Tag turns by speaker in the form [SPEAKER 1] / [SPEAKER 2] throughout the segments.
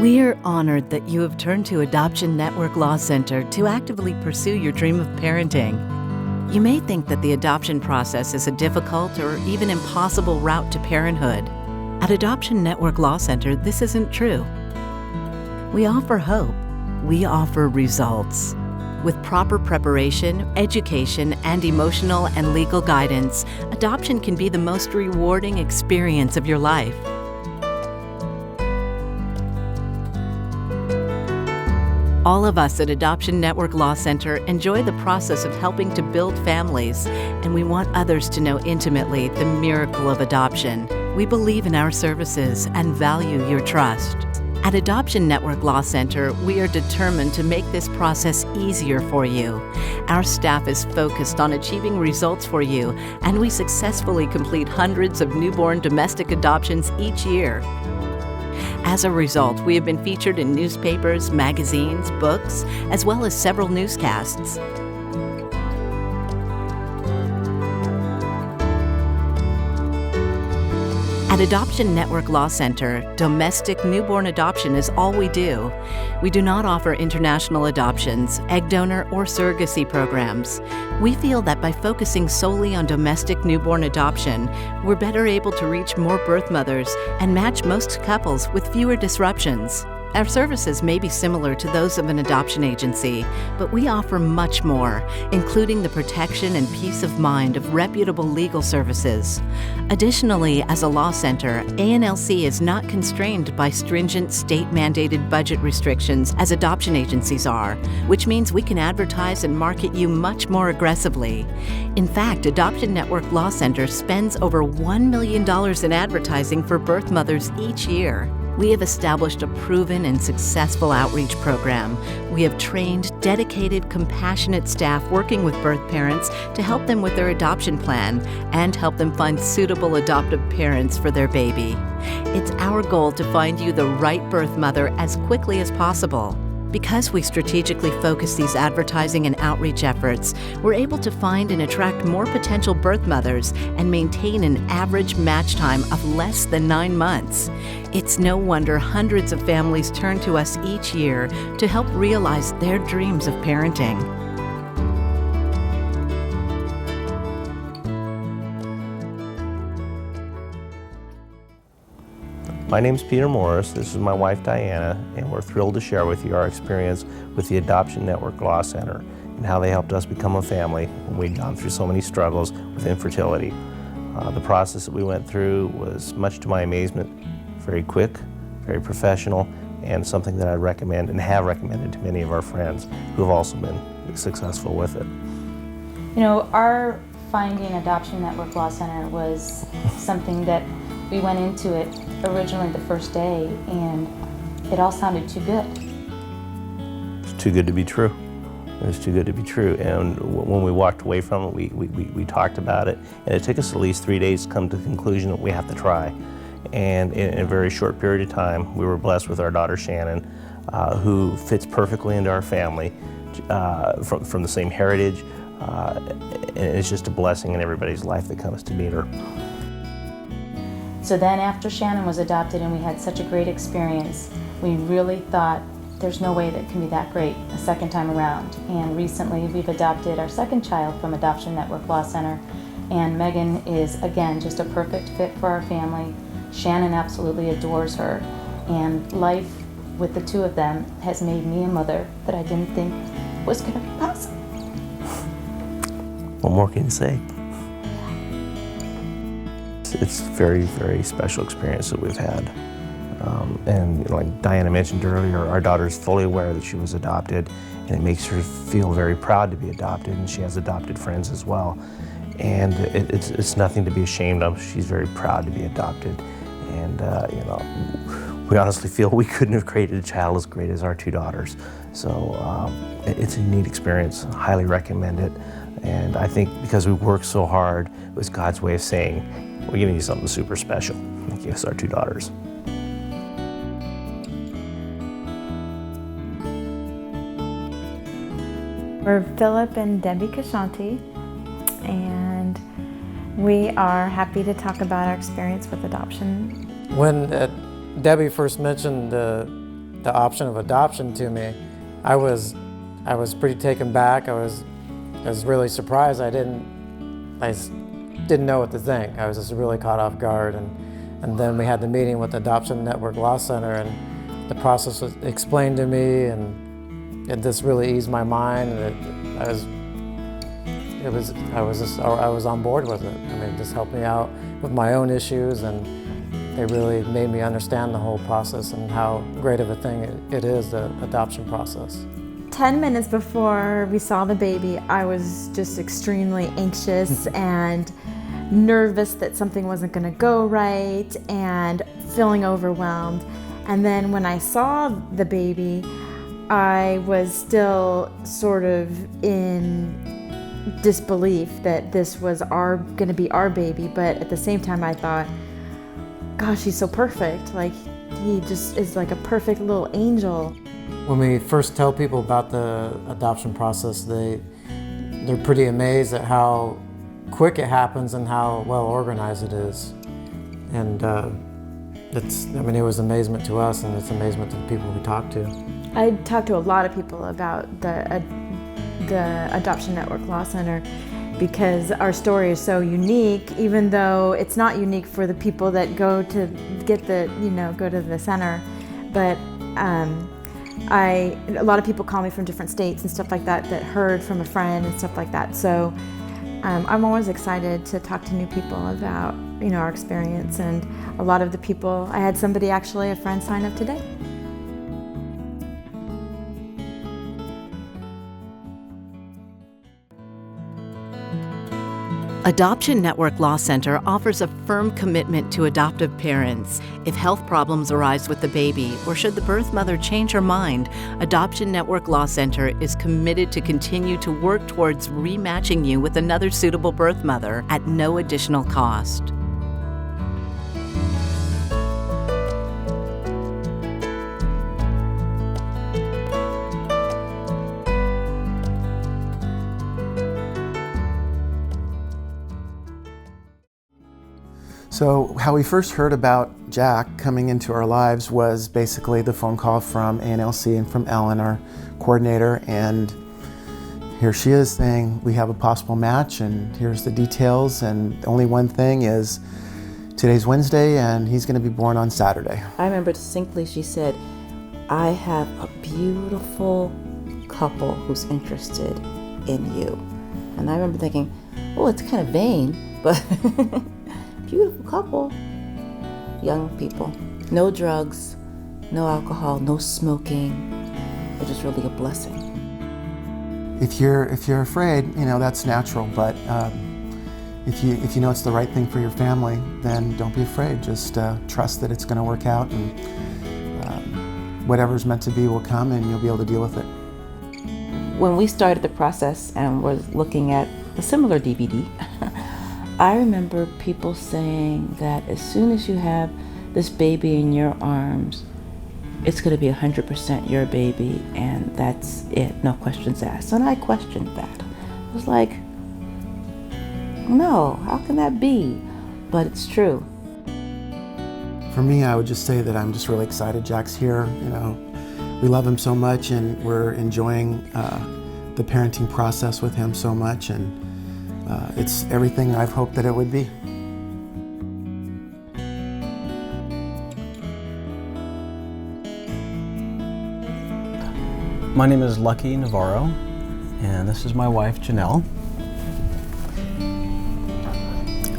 [SPEAKER 1] We're honored that you have turned to Adoption Network Law Center to actively pursue your dream of parenting. You may think that the adoption process is a difficult or even impossible route to parenthood. At Adoption Network Law Center, this isn't true. We offer hope. We offer results. With proper preparation, education, and emotional and legal guidance, adoption can be the most rewarding experience of your life. All of us at Adoption Network Law Center enjoy the process of helping to build families, and we want others to know intimately the miracle of adoption. We believe in our services and value your trust. At Adoption Network Law Center, we are determined to make this process easier for you. Our staff is focused on achieving results for you, and we successfully complete hundreds of newborn domestic adoptions each year. As a result, we have been featured in newspapers, magazines, books, as well as several newscasts. At Adoption Network Law Center, domestic newborn adoption is all we do. We do not offer international adoptions, egg donor, or surrogacy programs. We feel that by focusing solely on domestic newborn adoption, we're better able to reach more birth mothers and match most couples with fewer disruptions. Our services may be similar to those of an adoption agency, but we offer much more, including the protection and peace of mind of reputable legal services. Additionally, as a law center, Anlc is not constrained by stringent state-mandated budget restrictions as adoption agencies are, which means we can advertise and market you much more aggressively. In fact, Adoption Network Law Center spends over $1 million in advertising for birth mothers each year. We have established a proven and successful outreach program. We have trained, dedicated, compassionate staff working with birth parents to help them with their adoption plan and help them find suitable adoptive parents for their baby. It's our goal to find you the right birth mother as quickly as possible. Because we strategically focus these advertising and outreach efforts, we're able to find and attract more potential birth mothers and maintain an average match time of less than 9 months. It's no wonder hundreds of families turn to us each year to help realize their dreams of parenting.
[SPEAKER 2] My name's Peter Morris, this is my wife Diana, and we're thrilled to share with you our experience with the Adoption Network Law Center and how they helped us become a family when we'd gone through so many struggles with infertility. The process that we went through was, much to my amazement, very quick, very professional, and something that I recommend and have recommended to many of our friends who have also been successful with it.
[SPEAKER 3] You know, our finding Adoption Network Law Center was something that we went into it originally the first day, and it all sounded too good.
[SPEAKER 2] It's too good to be true. It was too good to be true. And when we walked away from it, we talked about it, and it took us at least 3 days to come to the conclusion that we have to try. And in a very short period of time, we were blessed with our daughter Shannon, who fits perfectly into our family, from the same heritage, and it's just a blessing in everybody's life that comes to meet her.
[SPEAKER 3] So then after Shannon was adopted and we had such a great experience, we really thought there's no way that can be that great a second time around. And recently we've adopted our second child from Adoption Network Law Center, and Megan is, again, just a perfect fit for our family. Shannon absolutely adores her, and life with the two of them has made me a mother that I didn't think was going to be possible.
[SPEAKER 2] What more can you say? It's a very, very special experience that we've had. And like Diana mentioned earlier, our daughter's fully aware that she was adopted, and it makes her feel very proud to be adopted, and she has adopted friends as well. And it's nothing to be ashamed of. She's very proud to be adopted. And you know, we honestly feel we couldn't have created a child as great as our two daughters. So it's a neat experience, highly recommend it. And I think because we worked so hard, it was God's way of saying, we're giving you something super special. Thank you, it's our two daughters.
[SPEAKER 4] We're Philip and Debbie Kashanti, and we are happy to talk about our experience with adoption.
[SPEAKER 5] When Debbie first mentioned the the option of adoption to me, I was pretty taken back. I was really surprised. I didn't know what to think. I was just really caught off guard. And then we had the meeting with the Adoption Network Law Center, and the process was explained to me, and it just really eased my mind. And I was on board with it. I mean, it just helped me out with my own issues, and they really made me understand the whole process and how great of a thing it is, the adoption process.
[SPEAKER 4] 10 minutes before we saw the baby, I was just extremely anxious and nervous that something wasn't going to go right and feeling overwhelmed. And then when I saw the baby, I was still sort of in disbelief that this was going to be our baby, but at the same time I thought, gosh, he's so perfect. Like, he just is like a perfect little angel.
[SPEAKER 5] When we first tell people about the adoption process, they're pretty amazed at how quick it happens and how well organized it is. And it was amazement to us, and it's amazement to the people we talk to.
[SPEAKER 4] I talked to a lot of people about the Adoption Network Law Center because our story is so unique, even though it's not unique for the people that go to get go to the center. But a lot of people call me from different states and stuff like that heard from a friend and stuff like that. So I'm always excited to talk to new people about our experience, and a lot of the people, I had somebody actually, a friend, sign up today.
[SPEAKER 1] Adoption Network Law Center offers a firm commitment to adoptive parents. If health problems arise with the baby, or should the birth mother change her mind, Adoption Network Law Center is committed to continue to work towards rematching you with another suitable birth mother at no additional cost.
[SPEAKER 2] So how we first heard about Jack coming into our lives was basically the phone call from Anlc and from Ellen, our coordinator, and here she is saying we have a possible match and here's the details, and only one thing is today's Wednesday and he's going to be born on Saturday.
[SPEAKER 6] I remember distinctly she said, I have a beautiful couple who's interested in you. And I remember thinking, oh, it's kind of vain, but beautiful couple, young people, no drugs, no alcohol, no smoking. It was really a blessing.
[SPEAKER 2] If you're afraid, that's natural, but if you know it's the right thing for your family, then don't be afraid. Just trust that it's going to work out, and whatever's meant to be will come, and you'll be able to deal with it.
[SPEAKER 6] When we started the process and were looking at a similar DVD, I remember people saying that as soon as you have this baby in your arms, it's going to be 100% your baby, and that's it, no questions asked. And I questioned that. I was like, no, how can that be? But it's true.
[SPEAKER 2] For me, I would just say that I'm just really excited Jack's here. We love him so much, and we're enjoying the parenting process with him so much, and it's everything I've hoped that it would be.
[SPEAKER 7] My name is Lucky Navarro, and this is my wife, Janelle.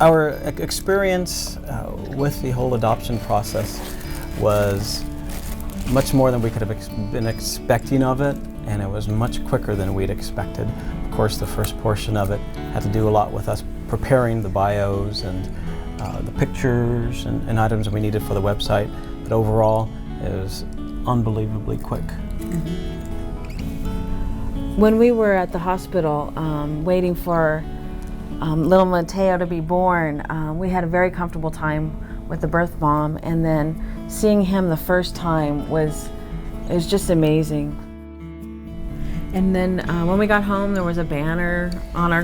[SPEAKER 7] Our experience with the whole adoption process was much more than we could have been expecting of it, and it was much quicker than we'd expected. Of course, the first portion of it had to do a lot with us preparing the bios and the pictures and items we needed for the website, but overall it was unbelievably quick.
[SPEAKER 6] Mm-hmm. When we were at the hospital waiting for little Mateo to be born, we had a very comfortable time with the birth mom, and then seeing him the first time it was just amazing. And then when we got home, there was a banner on our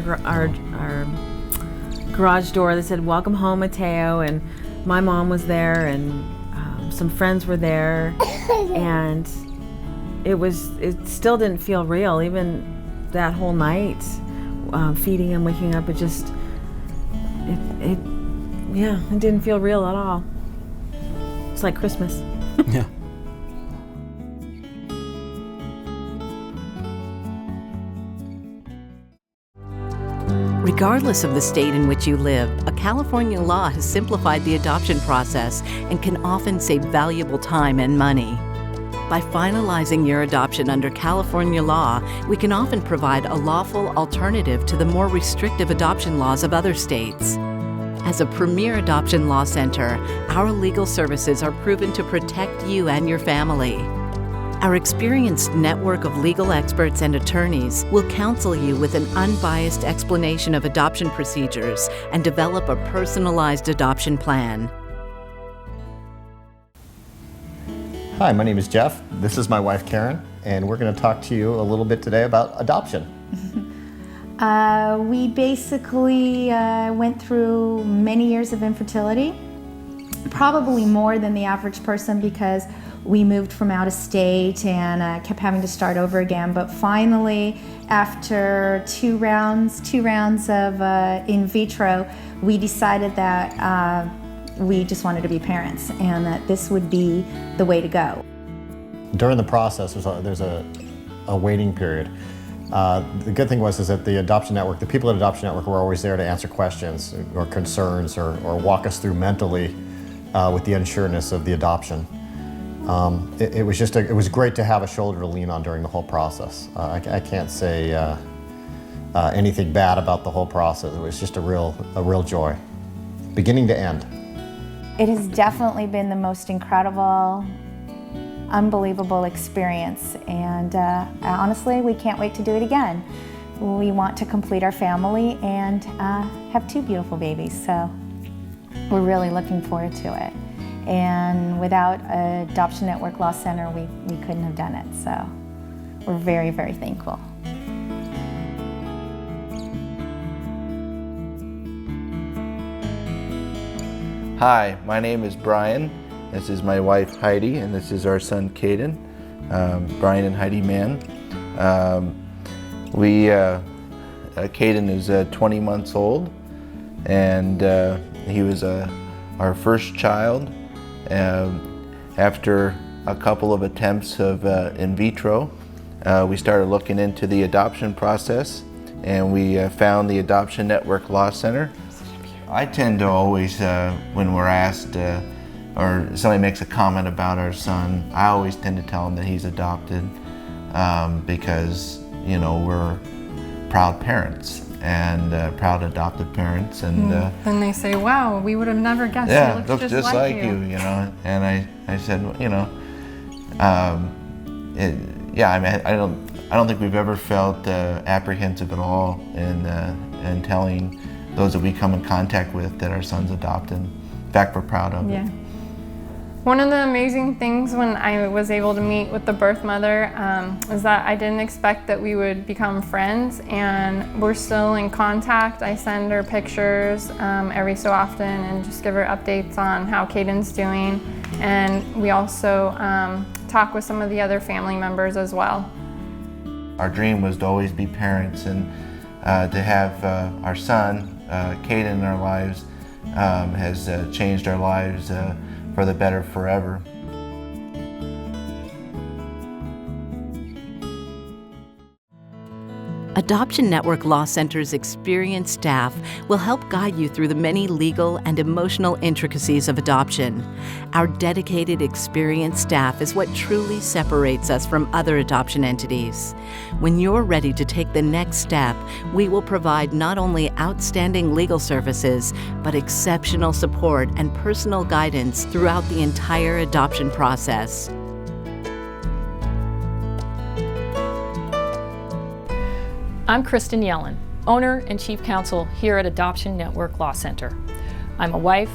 [SPEAKER 6] garage door that said, "Welcome home, Mateo," and my mom was there, and some friends were there, and it still didn't feel real, even that whole night, feeding him, waking up, it didn't feel real at all. It's like Christmas.
[SPEAKER 7] Yeah.
[SPEAKER 1] Regardless of the state in which you live, a California law has simplified the adoption process and can often save valuable time and money. By finalizing your adoption under California law, we can often provide a lawful alternative to the more restrictive adoption laws of other states. As a premier adoption law center, our legal services are proven to protect you and your family. Our experienced network of legal experts and attorneys will counsel you with an unbiased explanation of adoption procedures and develop a personalized adoption plan.
[SPEAKER 8] Hi, my name is Jeff. This is my wife Karen, and we're going to talk to you a little bit today about adoption.
[SPEAKER 9] We basically went through many years of infertility, probably more than the average person because we moved from out of state and kept having to start over again. But finally, after two rounds of in vitro, we decided that we just wanted to be parents and that this would be the way to go.
[SPEAKER 8] During the process, there's a waiting period. The good thing was that the Adoption Network, the people at Adoption Network were always there to answer questions or concerns or walk us through mentally with the unsureness of the adoption. It was great to have a shoulder to lean on during the whole process. I can't say anything bad about the whole process. It was just a real joy, beginning to end.
[SPEAKER 9] It has definitely been the most incredible, unbelievable experience, and honestly, we can't wait to do it again. We want to complete our family and have two beautiful babies, so we're really looking forward to it. And without Adoption Network Law Center, we couldn't have done it, so we're very, very thankful.
[SPEAKER 10] Hi, my name is Brian. This is my wife Heidi, and this is our son Caden, Brian and Heidi Mann. Caden is 20 months old, and he was our first child. After a couple of attempts of in vitro, we started looking into the adoption process, and we found the Adoption Network Law Center. I tend to always, when we're asked or somebody makes a comment about our son, I always tend to tell them that he's adopted because, you know, we're proud parents and proud adopted parents. And
[SPEAKER 11] then they say, wow, we would have never guessed.
[SPEAKER 10] Yeah,
[SPEAKER 11] he looks just like you,
[SPEAKER 10] you know. And I said, well, you know, yeah, I mean, I don't think we've ever felt apprehensive at all in telling those that we come in contact with that our son's adopted. In fact, we're proud of it.
[SPEAKER 11] One of the amazing things when I was able to meet with the birth mother is that I didn't expect that we would become friends, and we're still in contact. I send her pictures every so often and just give her updates on how Caden's doing. And we also talk with some of the other family members as well.
[SPEAKER 10] Our dream was to always be parents, and to have our son, Caden, in our lives has changed our lives for the better forever.
[SPEAKER 1] Adoption Network Law Center's experienced staff will help guide you through the many legal and emotional intricacies of adoption. Our dedicated, experienced staff is what truly separates us from other adoption entities. When you're ready to take the next step, we will provide not only outstanding legal services, but exceptional support and personal guidance throughout the entire adoption process.
[SPEAKER 12] I'm Kristen Yellen, owner and chief counsel here at Adoption Network Law Center. I'm a wife,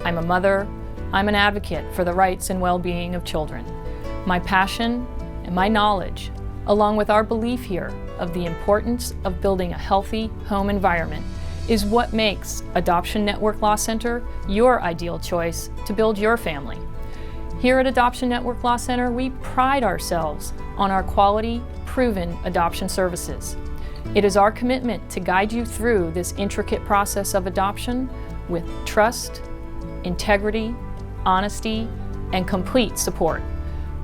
[SPEAKER 12] I'm a mother, I'm an advocate for the rights and well-being of children. My passion and my knowledge, along with our belief here of the importance of building a healthy home environment, is what makes Adoption Network Law Center your ideal choice to build your family. Here at Adoption Network Law Center, we pride ourselves on our quality, proven adoption services. It is our commitment to guide you through this intricate process of adoption with trust, integrity, honesty, and complete support.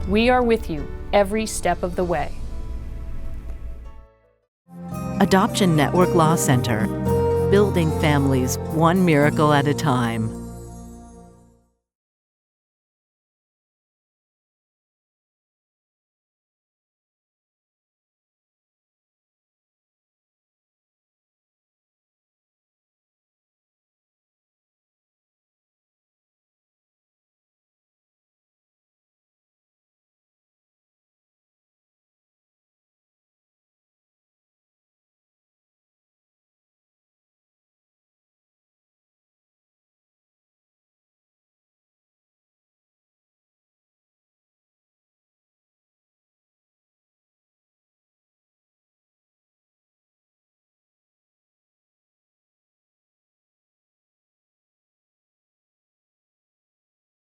[SPEAKER 12] We are with you every step of the way.
[SPEAKER 1] Adoption Network Law Center, building families one miracle at a time.